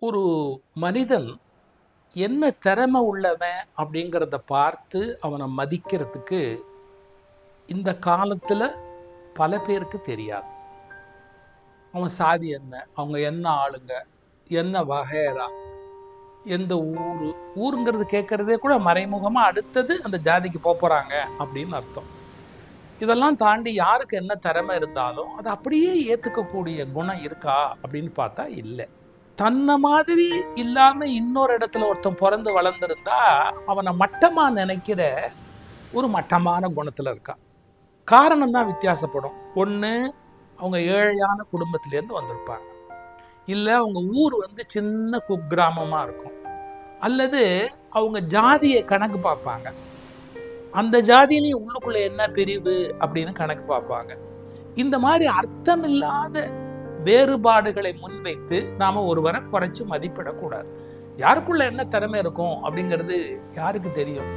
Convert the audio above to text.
ஒரு மனிதன் என்ன திறமை உள்ளவன் அப்படிங்கிறத பார்த்து அவனை மதிக்கிறதுக்கு இந்த காலத்துல பல பேருக்கு தெரியாது. அவன் சாதி என்ன, அவங்க என்ன ஆளுங்க, என்ன வகையறா, எந்த ஊரு, ஊருங்கிறது கேட்கறதே கூட மறைமுகமா அடுத்தது அந்த ஜாதிக்கு போறாங்க அப்படின்னு அர்த்தம். இதெல்லாம் தாண்டி யாருக்கு என்ன திறமை இருந்தாலும் அதை அப்படியே ஏத்துக்கக்கூடிய குணம் இருக்கா அப்படின்னு பார்த்தா இல்லை. தன்னை மாதிரி இல்லாம இன்னொரு இடத்துல ஒருத்தன் பிறந்து வளர்ந்திருந்தா அவனை மட்டமா நினைக்கிற ஒரு மட்டமான குணத்துல இருக்கான். காரணம் தான் வித்தியாசப்படும். ஒண்ணு, அவங்க ஏழையான குடும்பத்திலேருந்து வந்திருப்பாங்க, இல்ல அவங்க ஊர் சின்ன குக்கிராமமா இருக்கும், அல்லது அவங்க ஜாதியை கணக்கு பார்ப்பாங்க, அந்த ஜாதியிலையும் உள்ளுக்குள்ள என்ன பிரிவு அப்படின்னு கணக்கு பார்ப்பாங்க. இந்த மாதிரி அர்த்தமில்லாத வேறுபாடுகளை முன்வைத்து நாம ஒருவரை குறைச்சு மதிப்பிடக்கூடாது. யாருக்குள்ள என்ன திறமை இருக்கும் அப்படிங்கிறது யாருக்கு தெரியும்?